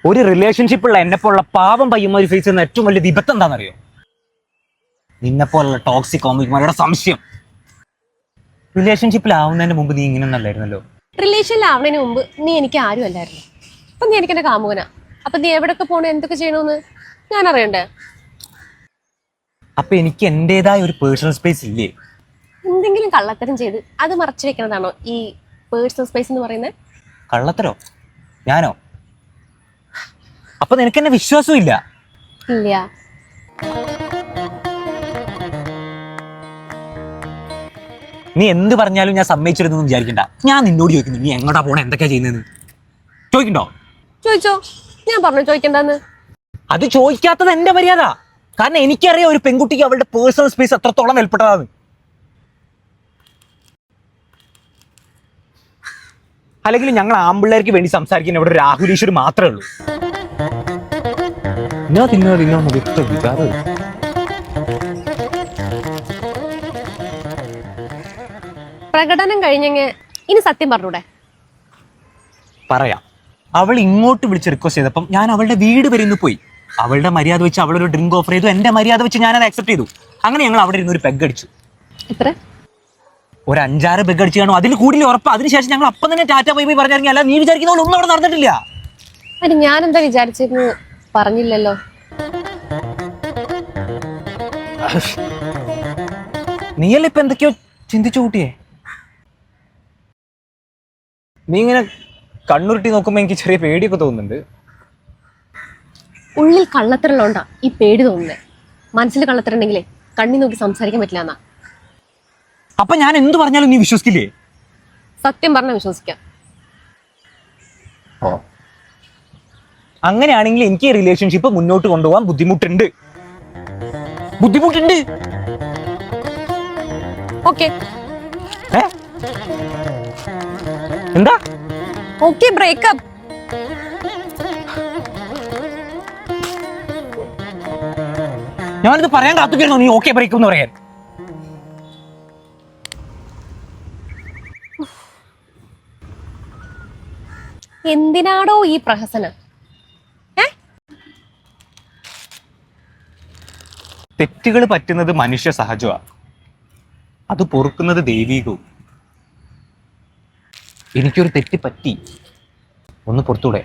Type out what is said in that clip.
ഒരു റിലേഷൻഷിപ്പുള്ള എന്നെപ്പോലുള്ള പാവം പയ്യന്മാർ ഫേസ് ചെയ്യുന്ന ഏറ്റവും വലിയ വിപത്ത് എന്താണെന്നറിയോ? നിന്നെപ്പോലുള്ള ടോക്സിക് കോമിക്മാരുടെ സംശയം. റിലേഷൻഷിപ്പിലാവുന്നതിന് മുമ്പ് നീ ഇങ്ങനെയൊന്നും അല്ലായിരുന്നല്ലോ. റിലേഷനിലാവുന്നതിന് മുമ്പ് നീ എനിക്ക് ആരും അല്ലായിരുന്നു. അപ്പൊ നീ എനിക്ക് എന്റെ കാമുകനാ. അപ്പൊ നീ എവിടൊക്കെ പോണേ, എന്തൊക്കെ ചെയ്യണമെന്ന് ഞാൻ അറിയണ്ടേ? അപ്പൊ എനിക്ക് എന്റേതായ ഒരു പേഴ്സണൽ സ്പേസ് ഇല്ലേ? എന്തെങ്കിലും കള്ളത്തരം ചെയ്ത് അത് മറച്ചു വെക്കുന്നതാണോ ഈ പേഴ്സണൽ സ്പേസ് എന്ന് പറയുന്നത്? കള്ളത്തരോ? ഞാനോ? അപ്പൊ നിനക്ക് എന്നെ വിശ്വാസവും ഇല്ല? ഇല്ല. നീ എന്ത് പറഞ്ഞാലും ഞാൻ സമ്മതിച്ചിരുന്നു വിചാരിക്കണ്ട. ഞാൻ നിന്നോട് ചോദിക്കുന്നു, നീ എങ്ങോട്ടാ പോണേ, എന്തൊക്കെയാ ചെയ്യുന്നതെന്ന് ചോദിക്കണ്ടോ? ചോദിച്ചോ, ഞാൻ പറഞ്ഞു ചോദിക്കണ്ടെന്ന്. അത് ചോദിക്കാത്തത് എന്റെ മര്യാദ. കാരണം എനിക്കറിയാം ഒരു പെൺകുട്ടിക്ക് അവളുടെ പേഴ്സണൽ സ്പേസ് എത്രത്തോളം വിലപ്പെട്ടതാണ്. അല്ലെങ്കിൽ ഞങ്ങൾ ആമ്പിള്ളേർക്ക് വേണ്ടി സംസാരിക്കുന്ന ഇവിടെ രാഹുൽ ഈശ്വർ മാത്രമേ ഉള്ളൂ. വികാരം പ്രകടനം കഴിഞ്ഞെങ്കിൽ ഇനി സത്യം പറഞ്ഞൂടെ? പറയാം. അവൾ ഇങ്ങോട്ട് വിളിച്ച് റിക്വസ്റ്റ് ചെയ്തപ്പം ഞാൻ അവളുടെ വീട് വരെ ഇന്ന് പോയി. അവളുടെ മര്യാദ വെച്ച് അവളൊരു ഡ്രിങ്ക് ഓഫർ ചെയ്തു. എന്റെ മര്യാദ വെച്ച് ഞാനത് അക്സെപ്റ്റ് ചെയ്തു. അങ്ങനെ ഞങ്ങൾ അവിടെ ഇരുന്ന് ഒരു പെഗ് അടിച്ചു. എത്ര? ഒരു 5-6 പെഗ് അടിച്ചു കാണും. അതിൽ കൂടുതൽ ഉറപ്പ്. അതിനുശേഷം ഞങ്ങൾ അപ്പം തന്നെ ടാറ്റ ബൈ ബൈ പറഞ്ഞിറങ്ങി. അല്ല, നീ വിചാരിക്കുന്ന പോലെ ഒന്നും അവിടെ നടന്നിട്ടില്ല. അത് ഞാൻ എന്താ വിചാരിച്ചിരുന്നു പറഞ്ഞില്ലല്ലോ. നീയല്ലേ ഇപ്പൊ എന്തൊക്കെയോ ചിന്തിച്ചു കൂട്ടിയേ? നീ ഇങ്ങനെ കണ്ണുരുട്ടി നോക്കുമ്പോ എനിക്ക് ചെറിയ പേടിയൊക്കെ തോന്നുന്നുണ്ട്. ഉള്ളിൽ കള്ളത്തരമുള്ളോണ്ടാ ഈ പേടി തോന്നുന്നേ. മനസ്സിൽ കള്ളത്തരുണ്ടെങ്കിലേ കണ്ണി നോക്കി സംസാരിക്കാൻ പറ്റില്ല എന്നാ. അപ്പൊ ഞാൻ എന്ത് പറഞ്ഞാലും നീ വിശ്വസിക്കില്ലേ? സത്യം പറഞ്ഞ വിശ്വസിക്കാം. ഓ, അങ്ങനെയാണെങ്കിൽ എനിക്ക് ഈ റിലേഷൻഷിപ്പ് മുന്നോട്ട് കൊണ്ടുപോകാൻ ബുദ്ധിമുട്ടുണ്ട്. ഓക്കെ. എന്താ? Okay, breakup. ഞാനിത് പറയാൻ കാത്തുകയായിരുന്നു നീ ഓക്കെ ബ്രേക്കപ്പ് എന്ന് പറയാൻ. എന്തിനാടോ ഈ പ്രഹസനം? തെറ്റുകൾ പറ്റുന്നത് മനുഷ്യ സഹജമാണ്. അത് പൊറുക്കുന്നത് ദൈവീകവും. എനിക്കൊരു തെറ്റ് പറ്റി, ഒന്ന് പുറത്തൂടെ?